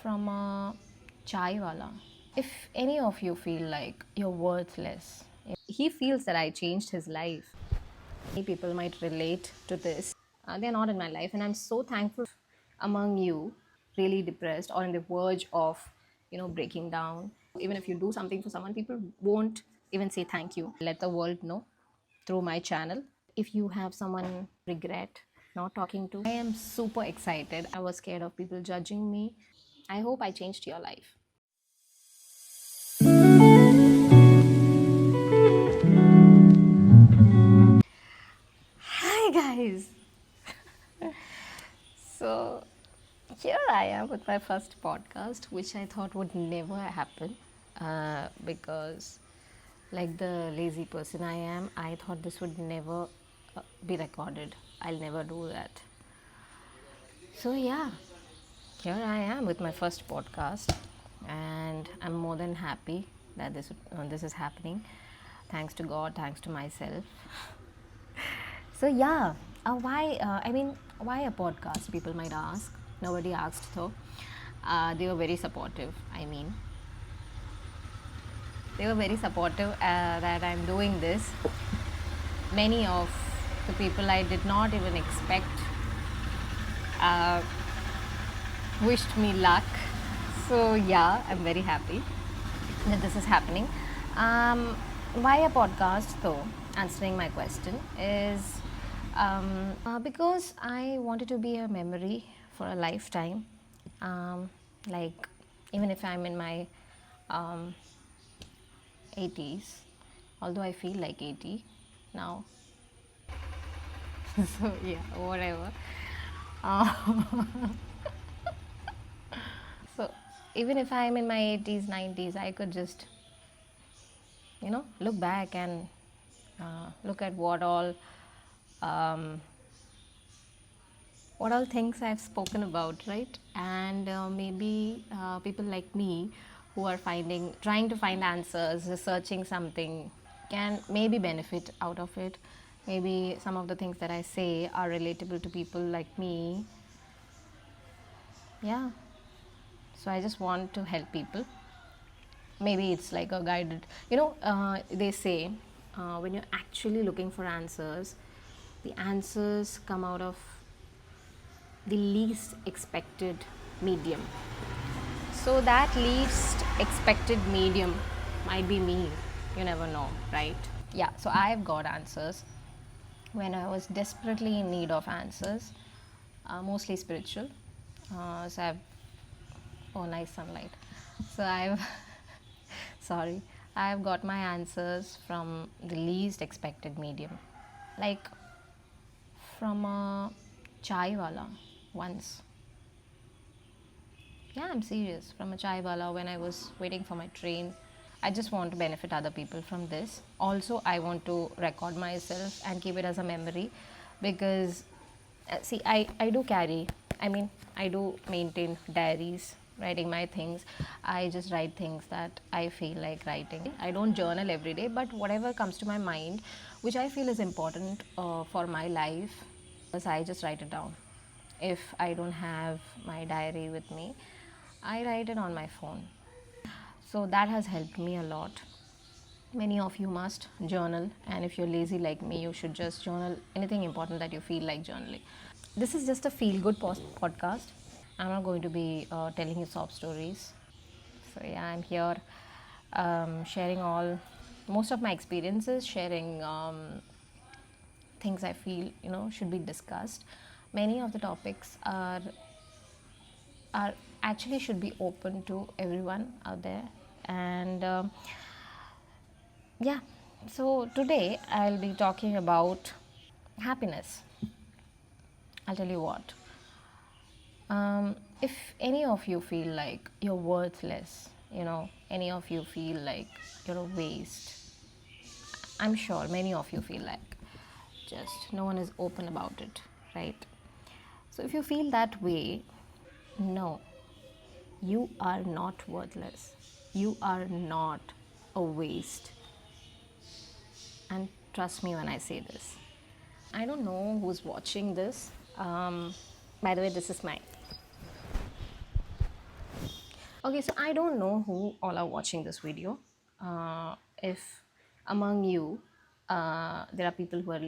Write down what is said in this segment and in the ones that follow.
from a chai wala. If any of you feel like you're worthless, he feels that I changed his life. Many people might relate to this. They're not in my life, and I'm so thankful among you really depressed or on the verge of breaking down. Even if you do something for someone, people won't even say thank you. Let the world know through my channel. If you have someone regret not talking to, I am super excited. I was scared of people judging me. I hope I changed your life. Hi guys. So here I am with my first podcast, which I thought would never happen because, like the lazy person I am, I thought this would never be recorded. I'll never do that. So, yeah, here I am with my first podcast, and I'm more than happy that this is happening. Thanks to God, thanks to myself. So yeah, why a podcast? People might ask. Nobody asked though. They were very supportive. They were very supportive that I'm doing this. Many of the people I did not even expect uh, wished me luck. So yeah, I'm very happy that this is happening. Why a podcast though? Answering my question is because I wanted to be a memory for a lifetime. Like even if I'm in my 80s, although I feel like 80 now. So yeah, whatever. Uh, so even if I'm in my 80s, 90s, I could just look back and look at um, what all things I've spoken about, right? And maybe people like me who are trying to find answers, researching something, can maybe benefit out of it. Maybe some of the things that I say are relatable to people like me. Yeah. So I just want to help people. Maybe it's like a guided, they say when you're actually looking for answers, the answers come out of the least expected medium. So that least expected medium might be me. You never know, right? Yeah, so I've got answers when I was desperately in need of answers, mostly spiritual. So I've, oh, nice sunlight. So I've, sorry, I've got my answers from the least expected medium. Like from a chai wala once. Yeah, I'm serious. From a chai wala when I was waiting for my train. I just want to benefit other people from this. Also, I want to record myself and keep it as a memory because, see, I do carry, I do maintain diaries, writing my things. I just write things that I feel like writing. I don't journal every day, but whatever comes to my mind, which I feel is important for my life, I just write it down. If I don't have my diary with me, I write it on my phone. So that has helped me a lot. Many of you must journal, and if you're lazy like me, you should just journal anything important that you feel like journaling. This is just a feel good podcast. I'm not going to be telling you sob stories. So, yeah, I'm here sharing most of my experiences, sharing things I feel should be discussed. Many of the topics are actually should be open to everyone out there, and yeah, so today I'll be talking about happiness. I'll tell you what, if any of you feel like you're worthless, any of you feel like you're a waste, I'm sure many of you feel like, just no one is open about it, right? So if you feel that way, no, you are not worthless. You are not a waste. And trust me when I say this. I don't know who's watching this. By the way, this is my Okay, so I don't know who all are watching this video. If among you, there are people who are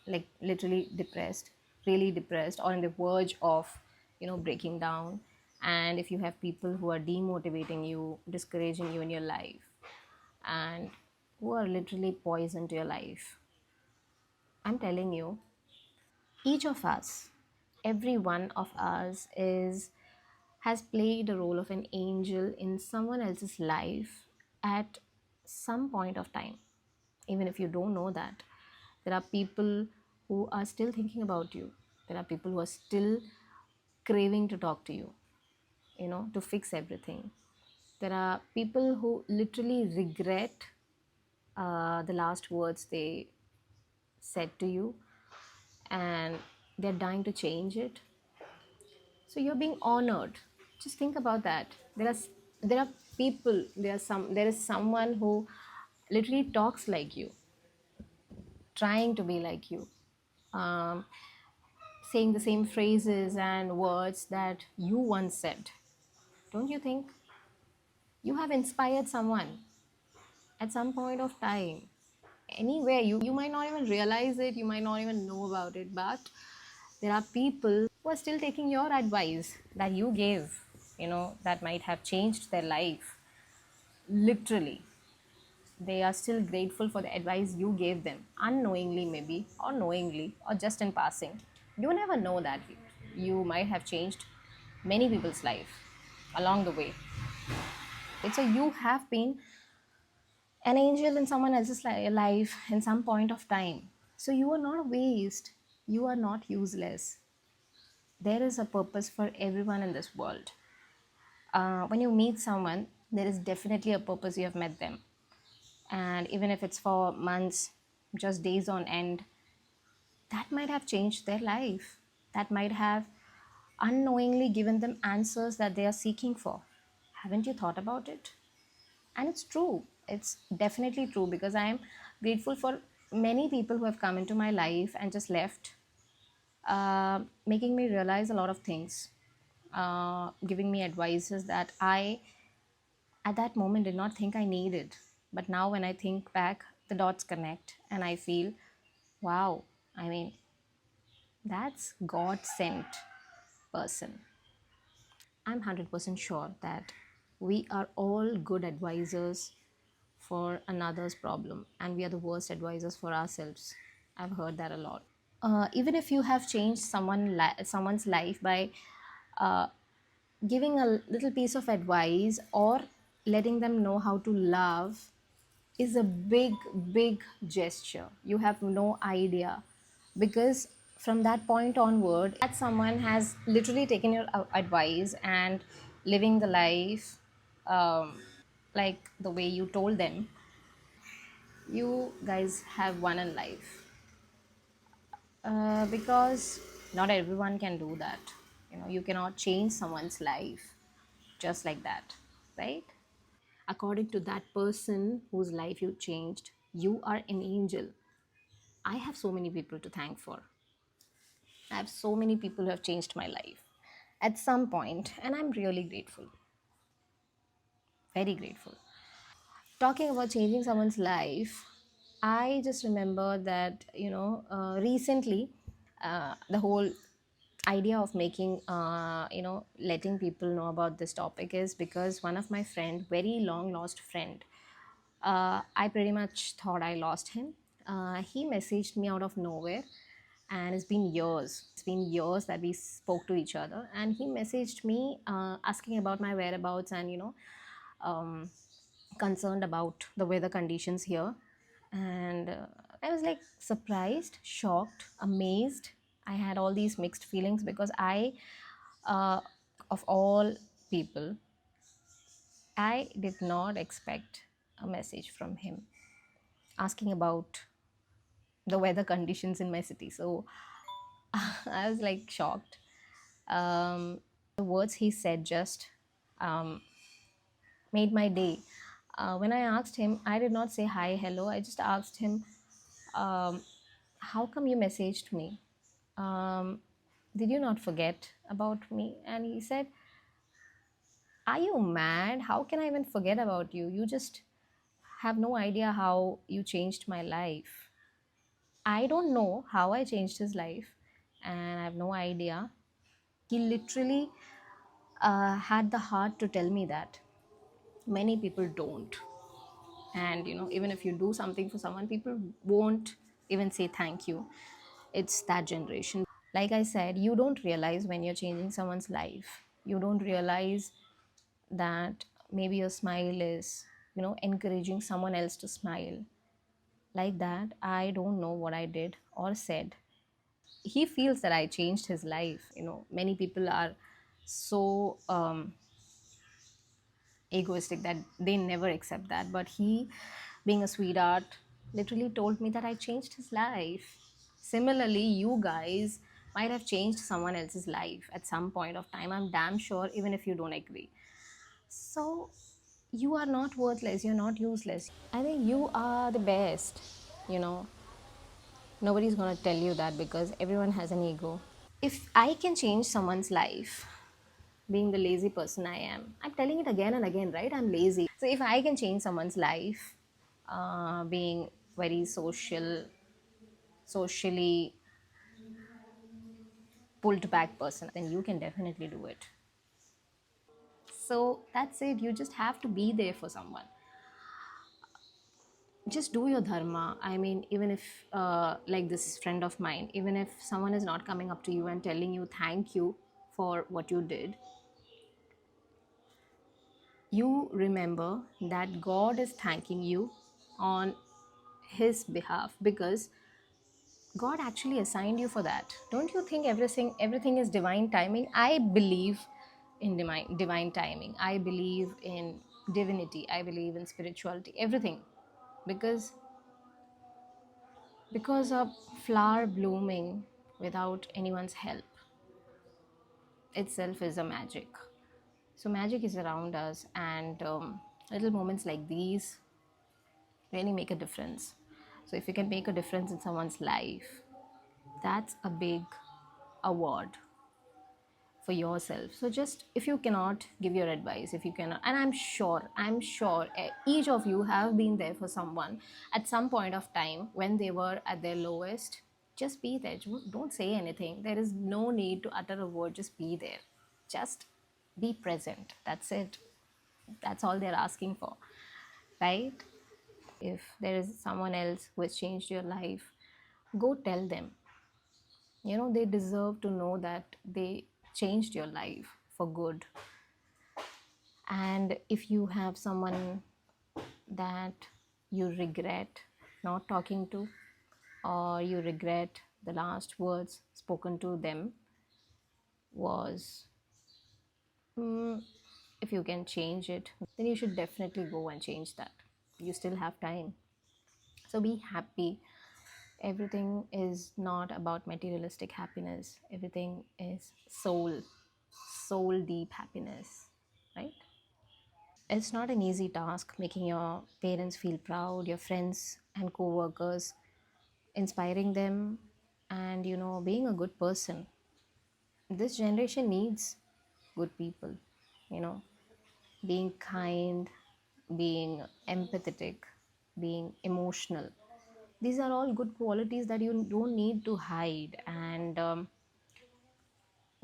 like literally depressed, really depressed, or on the verge of, breaking down, and if you have people who are demotivating you, discouraging you in your life, and who are literally poison to your life, I'm telling you, each of us, every one of us is has played a role of an angel in someone else's life at some point of time. Even if you don't know that, there are people who are still thinking about you. There are people who are still craving to talk to you, to fix everything. There are people who literally regret the last words they said to you, and they're dying to change it. So you're being honored. Just think about that. There are people, there is someone who literally talks like you, trying to be like you, um, saying the same phrases and words that you once said. Don't you think you have inspired someone at some point of time? Anywhere, you might not even realize it, you might not even know about it, but there are people who are still taking your advice that you gave, that might have changed their life. Literally, they are still grateful for the advice you gave them, unknowingly, maybe, or knowingly, or just in passing. You never know that you might have changed many people's life along the way. So you have been an angel in someone else's life in some point of time. So you are not a waste. You are not useless. There is a purpose for everyone in this world. When you meet someone, there is definitely a purpose you have met them. And even if it's for months, just days on end, that might have changed their life. That might have unknowingly given them answers that they are seeking for. Haven't you thought about it? And it's true. It's definitely true, because I am grateful for many people who have come into my life and just left, making me realize a lot of things, giving me advices that I at that moment did not think I needed. But now, when I think back, the dots connect and I feel, wow, I mean, that's God sent person. I'm 100% sure that we are all good advisors for another's problem, and we are the worst advisors for ourselves. I've heard that a lot. Even if you have changed someone's life by uh, giving a little piece of advice or letting them know how to love, is a big, big gesture. You have no idea, because from that point onward, that someone has literally taken your advice and living the life, like the way you told them. You guys have won in life, because not everyone can do that. You cannot change someone's life just like that, right? According to that person whose life you changed, you are an angel. I have so many people to thank for. I have so many people who have changed my life at some point, and I'm really grateful, very grateful. Talking about changing someone's life, I just remember that, recently, the whole idea of making, letting people know about this topic is because one of my friend, very long lost friend, I pretty much thought I lost him. He messaged me out of nowhere, and it's been years. It's been years that we spoke to each other, and he messaged me asking about my whereabouts and um, concerned about the weather conditions here. And I was like surprised, shocked, amazed. I had all these mixed feelings because uh, of all people, I did not expect a message from him asking about the weather conditions in my city. So I was like shocked. The words he said just um, made my day. When I asked him, I did not say hi, hello. I just asked him, um, how come you messaged me? Did you not forget about me? And he said, Are you mad? How can I even forget about you? You just have no idea how you changed my life. I don't know how I changed his life, and I have no idea. He literally had the heart to tell me that. Many people don't. And even if you do something for someone, people won't even say thank you. It's that generation. Like I said, you don't realize when you're changing someone's life. You don't realize that maybe your smile is encouraging someone else to smile. Like that, I don't know what I did or said. He feels that I changed his life. Many people are so egoistic that they never accept that, but he, being a sweetheart, literally told me that I changed his life. Similarly, you guys might have changed someone else's life at some point of time. I'm damn sure, even if you don't agree. So you are not worthless, you're not useless. I think you are the best. you know Nobody's going to tell you that because everyone has an ego. If I can change someone's life, being the lazy person I am, I'm telling it again and again, right? I'm lazy. So if I can change someone's life, being very socially pulled back person, then you can definitely do it. So that's it. You just have to be there for someone. Just do your dharma. I mean, even if like this friend of mine, even if someone is not coming up to you and telling you thank you for what you did, you remember that God is thanking you on his behalf, because God actually assigned you for that. Don't you think everything is divine timing? I believe in divine timing. I believe in divinity. I believe in spirituality. Everything. Because a flower blooming without anyone's help itself is a magic. So magic is around us, and little moments like these really make a difference. So if you can make a difference in someone's life, that's a big award for yourself. So just, if you cannot give your advice, if you cannot, and I'm sure each of you have been there for someone at some point of time when they were at their lowest. Just be there. Don't say anything. There is no need to utter a word. Just be there. Just be present. That's it. That's all they're asking for, right? If there is someone else who has changed your life, go tell them. They deserve to know that they changed your life for good. And if you have someone that you regret not talking to, or you regret the last words spoken to them was, if you can change it, then you should definitely go and change that. You still have time. So be happy. Everything is not about materialistic happiness. Everything is soul deep happiness, right? It's not an easy task making your parents feel proud, your friends and co-workers, inspiring them, and being a good person. This generation needs good people, you know, being kind, being empathetic, being emotional. These are all good qualities that you don't need to hide, and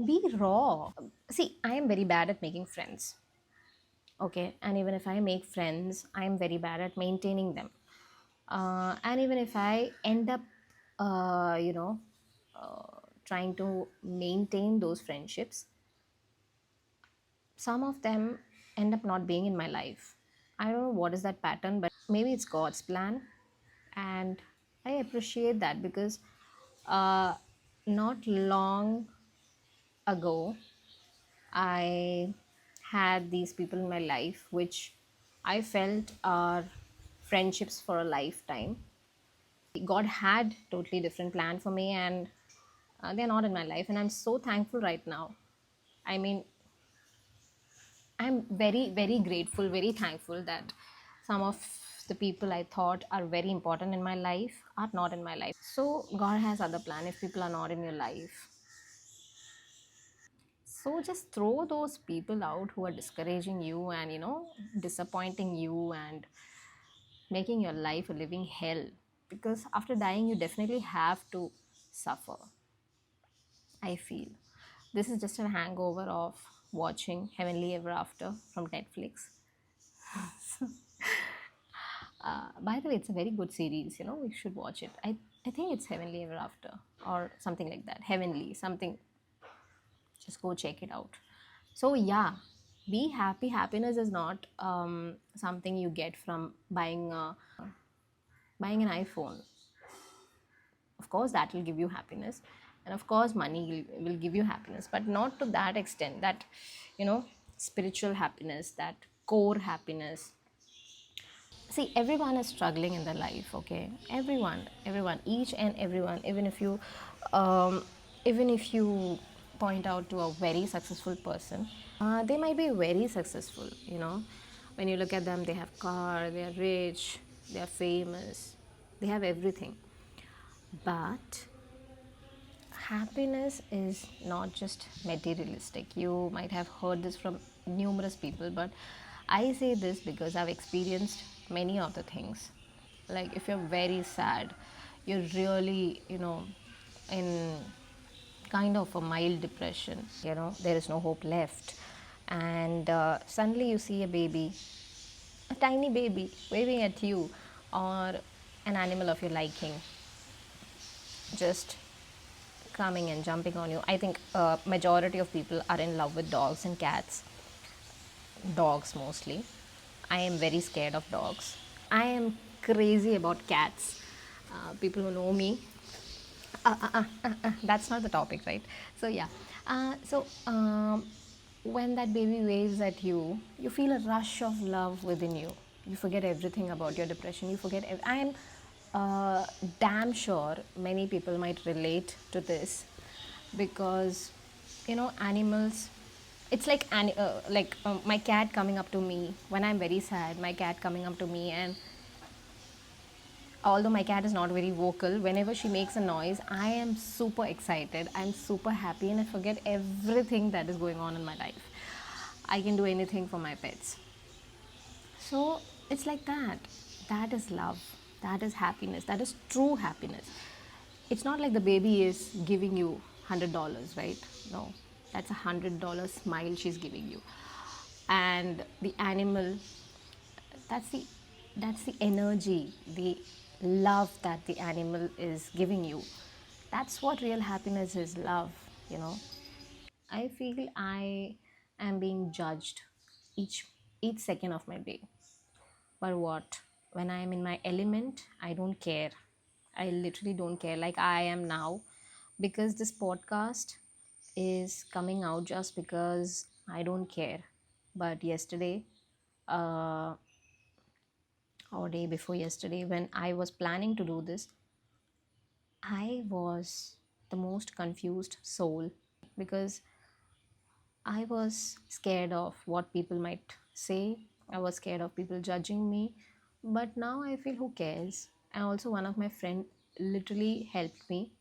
be raw. See, I am very bad at making friends. Okay, and even if I make friends, I'm very bad at maintaining them. And even if I end up you know trying to maintain those friendships, some of them end up not being in my life. I don't know what is that pattern, but maybe it's God's plan. And I appreciate that, because uh, not long ago I had these people in my life which I felt are friendships for a lifetime. God had totally different plan for me, and they're not in my life, and I'm so thankful right now. I mean, I'm very, very grateful, very thankful that some of the people I thought are very important in my life are not in my life. So God has other plan if people are not in your life. So just throw those people out who are discouraging you and, disappointing you and making your life a living hell. Because after dying, you definitely have to suffer, I feel. This is just a hangover of watching Heavenly Ever After from Netflix. By the way, it's a very good series. We should watch it. I think it's Heavenly Ever After or something like that. Heavenly, something. Just go check it out. So, yeah, be happy. Happiness is not something you get from buying an iPhone. Of course, that will give you happiness. And of course, money will give you happiness, but not to that extent that, spiritual happiness, that core happiness. See, everyone is struggling in their life, okay? Everyone, each and everyone. Even if you point out to a very successful person, they might be very successful, when you look at them, they have car, they are rich, they are famous, they have everything. But happiness is not just materialistic. You might have heard this from numerous people, but I say this because I've experienced many of the things. Like, if you're very sad, you're really, in kind of a mild depression, there is no hope left. And suddenly you see a baby, a tiny baby, waving at you, or an animal of your liking, just coming and jumping on you. I think majority of people are in love with dogs and cats. Dogs mostly. I am very scared of dogs. I am crazy about cats. People who know me, that's not the topic, right? So yeah. So when that baby waves at you, you feel a rush of love within you. You forget everything about your depression. You forget. I am damn sure many people might relate to this, because animals. It's like my cat coming up to me when I'm very sad. My cat coming up to me, and although my cat is not very vocal, whenever she makes a noise, I am super excited, I'm super happy, and I forget everything that is going on in my life. I can do anything for my pets. So it's like that. That is love. That is happiness. That is true happiness. It's not like the baby is giving you $100, right? No, that's $100 smile she's giving you. And the animal, that's the that's the energy, the love that the animal is giving you. That's what real happiness is, love, you know. I feel I am being judged each second of my day. But what? When I am in my element, I don't care. I literally don't care, like I am now, because this podcast is coming out just because I don't care. But yesterday, uh, or day before yesterday, when I was planning to do this, I was the most confused soul, because I was scared of what people might say. I was scared of people judging me. But now I feel, who cares? And also, one of my friend literally helped me.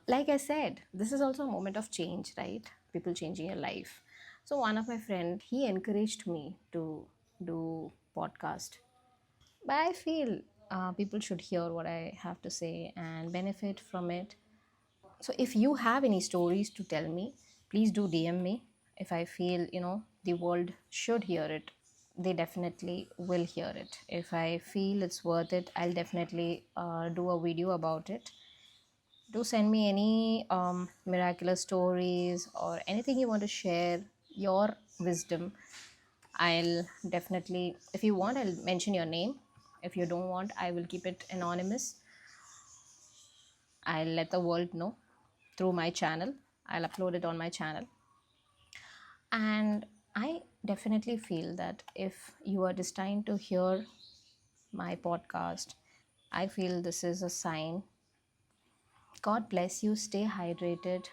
Like I said, this is also a moment of change, right? People changing your life. So one of my friend, he encouraged me to do podcast. But I feel people should hear what I have to say and benefit from it. So if you have any stories to tell me, please do DM me. If I feel, the world should hear it, they definitely will hear it. If I feel it's worth it, I'll definitely do a video about it. Do send me any miraculous stories or anything you want to share, your wisdom. I'll definitely, if you want, I'll mention your name. If you don't want, I will keep it anonymous. I'll let the world know through my channel. I'll upload it on my channel. And I definitely feel that if you are destined to hear my podcast, I feel this is a sign. God bless you. Stay hydrated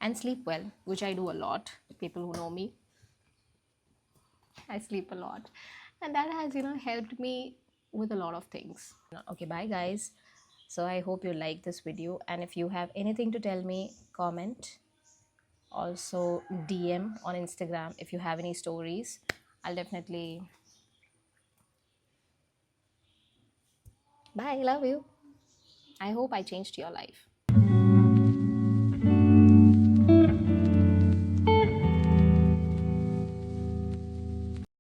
and sleep well, which I do a lot. People who know me, I sleep a lot. And that has, helped me with a lot of things. Okay, bye guys. So I hope you like this video. And if you have anything to tell me, comment. Also, DM on Instagram if you have any stories. I'll definitely. Bye, love you. I hope I changed your life.